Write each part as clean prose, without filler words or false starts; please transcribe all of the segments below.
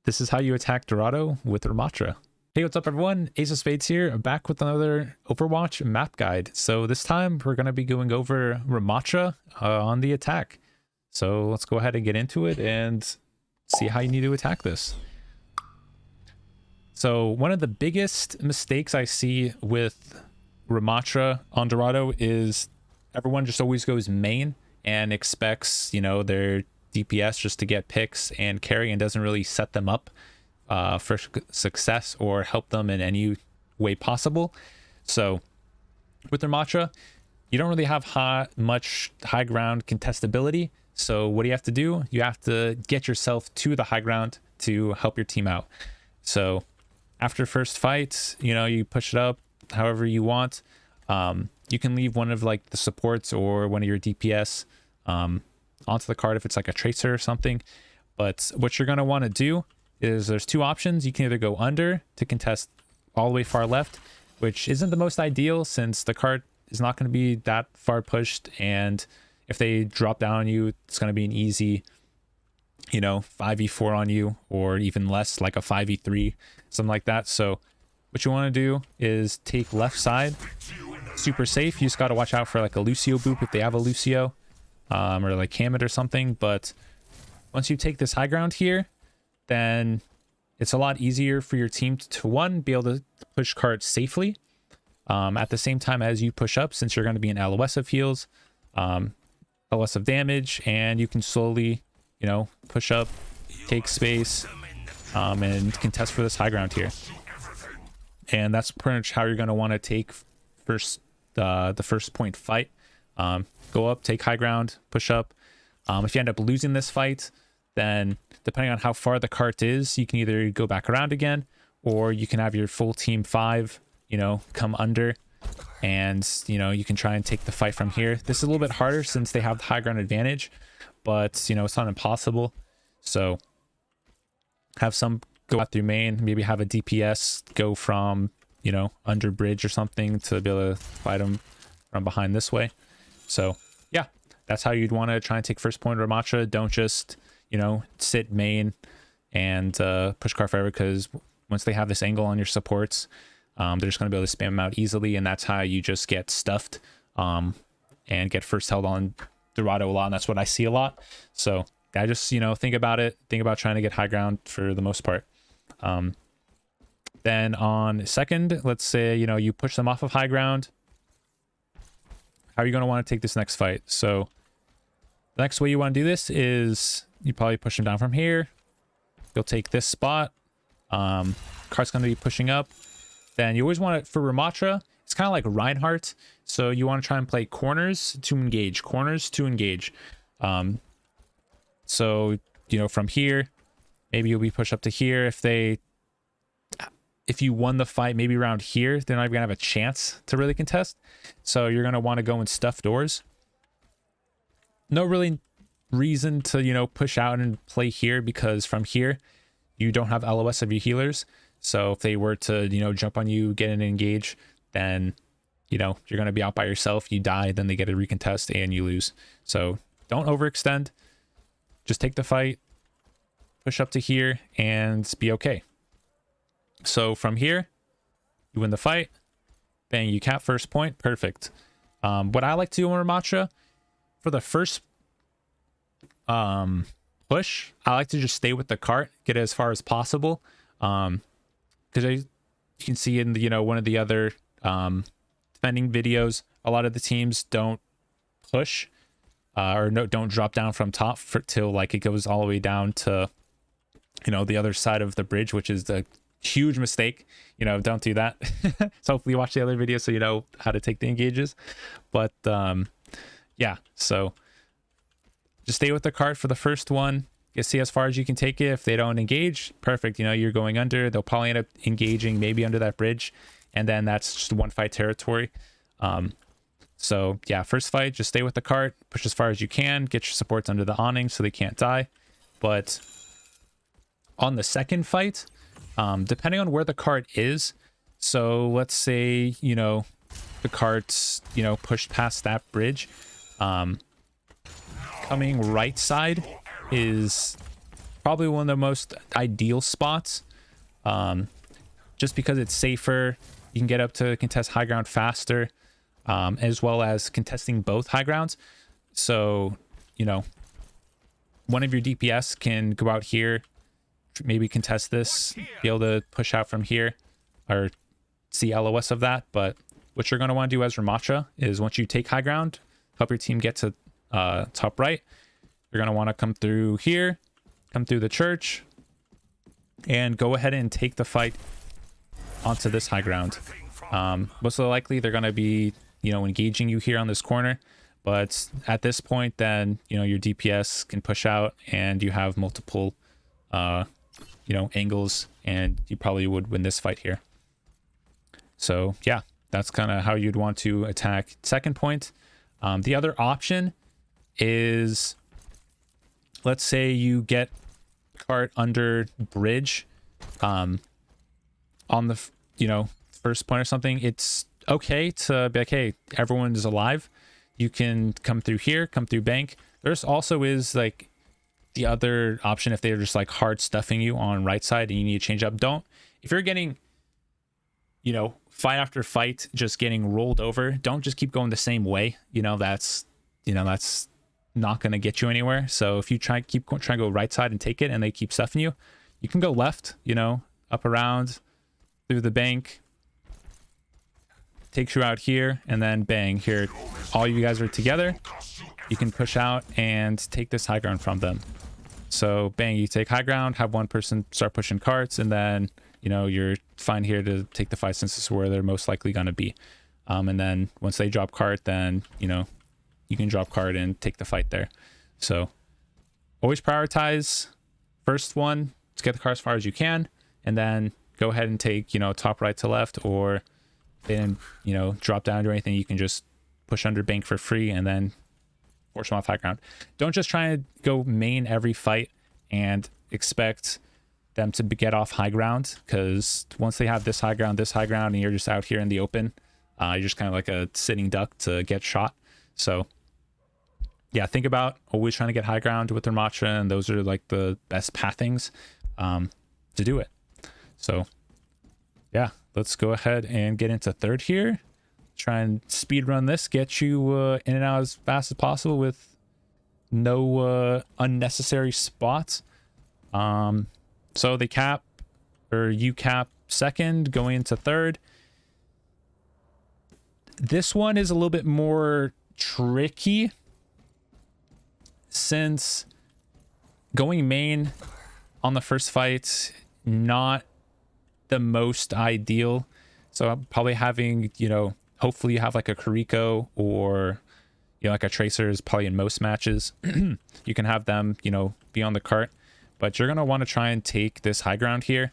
this is how you attack Dorado with RAMATTRA. Hey, what's up everyone? AceOFSpades here. I'm back with another Overwatch map guide. So this time we're going to be going over RAMATTRA on the attack. So let's go ahead and get into it and see how you need to attack this. So one of the biggest mistakes I see with RAMATTRA on Dorado is everyone just always goes main and expects, their DPS just to get picks and carry and doesn't really set them up for success or help them in any way possible. So with RAMATTRA, you don't really have much high ground contestability. So what do you have to do? You have to get yourself to the high ground to help your team out. So after first fight, you push it up however you want. You can leave one of the supports or one of your DPS onto the card if it's like a tracer or something. But what you're going to want to do is there's two options. You can either go under to contest all the way far left, which isn't the most ideal since the card is not going to be that far pushed, and if they drop down on you, it's going to be an easy 5v4 on you, or even less, like a 5v3, something like that. So what you want to do is take left side, super safe. You just got to watch out for like a Lucio boop if they have a Lucio, or like Hammett or something. But once you take this high ground here, then it's a lot easier for your team to one, be able to push cards safely at the same time as you push up, since you're going to be in LOS of heals, LOS of damage, and you can slowly push up, take space, and contest for this high ground here. And that's pretty much how you're going to want to take the first point fight. Go up, take high ground, push up. If you end up losing this fight, then depending on how far the cart is, you can either go back around again, or you can have your full team 5 come under, and you can try and take the fight from here. This is a little bit harder since they have the high ground advantage, but it's not impossible. So have some go out through main, maybe have a DPS go from under bridge or something to be able to fight them from behind this way. So yeah, that's how you'd want to try and take first point RAMATTRA. Don't just sit main and push car forever, because once they have this angle on your supports, they're just going to be able to spam them out easily, and that's how you just get stuffed and get first held on Dorado a lot. And that's what I see a lot. So I just think about trying to get high ground for the most part. Then on second, let's say you push them off of high ground. How are you going to want to take this next fight? So the next way you want to do this is you probably push them down from here. You'll take this spot. Cart's going to be pushing up. Then you always want it for RAMATTRA. It's kind of like Reinhardt. So you want to try and play corners to engage. Corners to engage. So, from here, maybe you'll be pushed up to here. If you won the fight, maybe around here, they're not even going to have a chance to really contest. So you're going to want to go and stuff doors. No really reason to push out and play here, because from here you don't have LOS of your healers. So if they were to jump on you, get an engage, then you're going to be out by yourself. You die, then they get a recontest and you lose. So don't overextend, just take the fight, push up to here, and be okay. So from here you win the fight, bang, you cap first point, perfect. What I like to do on RAMATTRA for the first push, I like to just stay with the cart, get it as far as possible, because you can see in the one of the other defending videos, a lot of the teams don't push don't drop down from top till it goes all the way down to the other side of the bridge, which is the huge mistake. Don't do that. So hopefully you watch the other video so you know how to take the engages. But yeah, so just stay with the cart for the first one. You see as far as you can take it. If they don't engage, perfect. You're going under. They'll probably end up engaging maybe under that bridge, and then that's just one fight territory. So yeah, first fight, just stay with the cart, push as far as you can, get your supports under the awning so they can't die. But on the second fight, depending on where the cart is, so let's say the cart's pushed past that bridge, coming right side is probably one of the most ideal spots, just because it's safer. You can get up to contest high ground faster, as well as contesting both high grounds. So, you know, one of your DPS can go out here, maybe contest this, be able to push out from here, or see LOS of that. But what you're going to want to do as RAMATTRA is once you take high ground, help your team get to top right, you're going to want to come through here, come through the church, and go ahead and take the fight onto this high ground. Most likely they're going to be, you know, engaging you here on this corner, but at this point, then, you know, your DPS can push out and you have multiple, you know, angles, and you probably would win this fight here. So yeah, that's kind of how you'd want to attack second point. The other option is, let's say you get cart under bridge, on the, you know, first point or something. It's okay to be like, hey, everyone is alive. You can come through here, come through bank. There's also is like the other option if they're just like hard stuffing you on right side and you need to change up. Don't, if you're getting, you know, fight after fight, just getting rolled over, don't just keep going the same way. You know, that's not going to get you anywhere. So if you try to go right side and take it and they keep stuffing you, you can go left, you know, up around through the bank, takes you out here, and then bang, here all you guys are together. You can push out and take this high ground from them. So bang, you take high ground, have one person start pushing carts, and then, you know, you're fine here to take the fight since this is where they're most likely going to be. And then once they drop cart, then, you know, you can drop cart and take the fight there. So always prioritize first one to get the car as far as you can, and then go ahead and take, you know, top right to left, or they didn't, you know, drop down or anything, you can just push under bank for free and then force them off high ground. Don't just try to go main every fight and expect them to get off high ground, because once they have this high ground, and you're just out here in the open, you're just kind of like a sitting duck to get shot. So yeah, think about always trying to get high ground with RAMATTRA, and those are like the best pathings to do it. So yeah, let's go ahead and get into third here. Try and speed run this, get you in and out as fast as possible with no unnecessary spots. So they cap, or you cap second, going into third. This one is a little bit more tricky, since going main on the first fight, not the most ideal. So probably having, you know, hopefully you have like a Kariko, or, you know, like a Tracer is probably in most matches. You can have them, you know, be on the cart, but you're going to want to try and take this high ground here.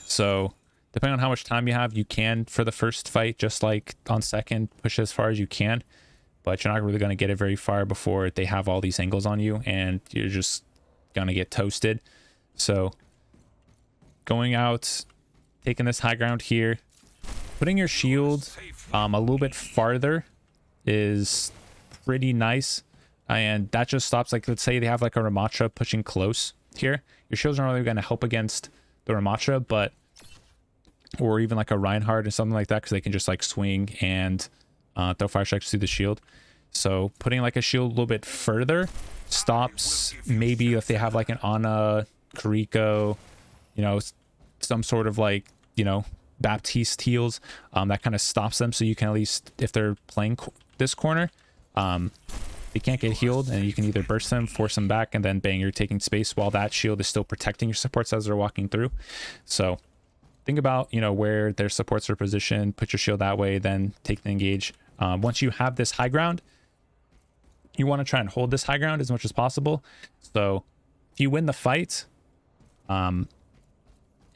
So depending on how much time you have, you can, for the first fight, just like on second, push as far as you can, but you're not really going to get it very far before they have all these angles on you and you're just going to get toasted. So going out, taking this high ground here, putting your shield a little bit farther is pretty nice, and that just stops, like, let's say they have like a RAMATTRA pushing close here, your shield's not really going to help against the RAMATTRA, but, or even like a Reinhardt or something like that, because they can just like swing and throw fire strikes through the shield. So putting like a shield a little bit further stops, maybe if they have like an Ana, Kariko, you know, some sort of like, you know, Baptiste heals, that kind of stops them. So you can at least, if they're playing this corner, they can't get healed, and you can either burst them, force them back, and then bang, you're taking space while that shield is still protecting your supports as they're walking through. So think about, you know, where their supports are positioned, put your shield that way, then take the engage. Once you have this high ground, you want to try and hold this high ground as much as possible. So if you win the fight,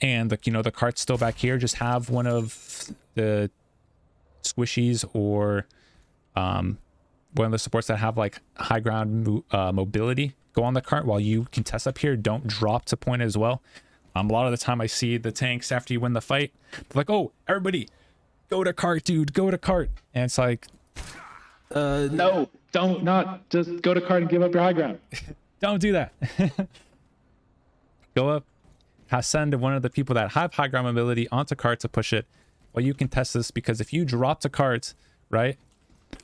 and the, you know, the cart's still back here, just have one of the squishies or one of the supports that have like high ground mobility go on the cart while you contest up here. Don't drop to point as well. A lot of the time I see the tanks after you win the fight, they're like, oh, everybody go to cart, dude, go to cart. And it's like, no, don't, not just go to cart and give up your high ground. Don't do that. go up, send one of the people that have high ground mobility onto cart to push it. Well, you can test this, because if you drop the cart, right,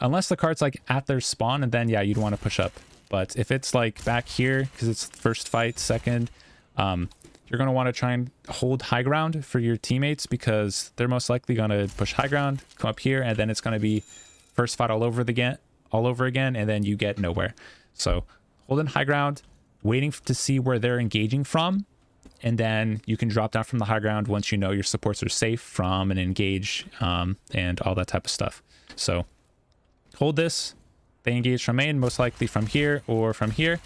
unless the cart's like at their spawn, and then yeah, you'd want to push up. But if it's like back here, because it's first fight, second, you're going to want to try and hold high ground for your teammates, because they're most likely going to push high ground, come up here, and then it's going to be first fight all over again, and then you get nowhere. So holding high ground, waiting to see where they're engaging from, and then you can drop down from the high ground once you know your supports are safe from and engage, and all that type of stuff. So hold this. They engage from main, most likely from here or from here.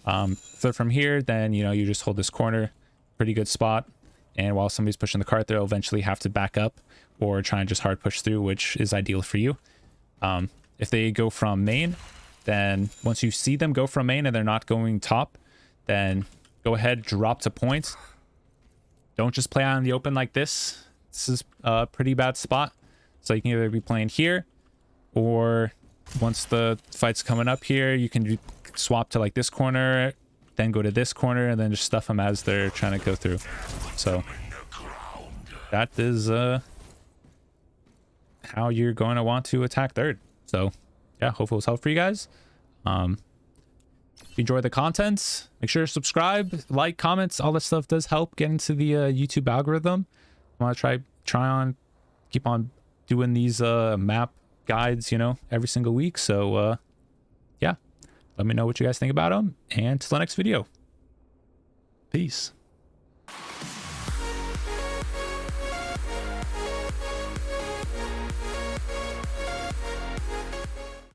If they're from here, then you just hold this corner, pretty good spot. And while somebody's pushing the cart, they'll eventually have to back up or try and just hard push through, which is ideal for you. If they go from main, then once you see them go from main and they're not going top, then go ahead, drop to points. Don't just play out in the open like this. This is a pretty bad spot. So you can either be playing here, or once the fight's coming up here, you can swap to like this corner, then go to this corner, and then just stuff them as they're trying to go through. So that is how you're going to want to attack third. So yeah, hopefully it was helpful for you guys. If you enjoy the content, make sure to subscribe, like, comments. All that stuff does help get into the YouTube algorithm. I want to keep on doing these map guides, every single week. So yeah, let me know what you guys think about them, and till the next video, peace.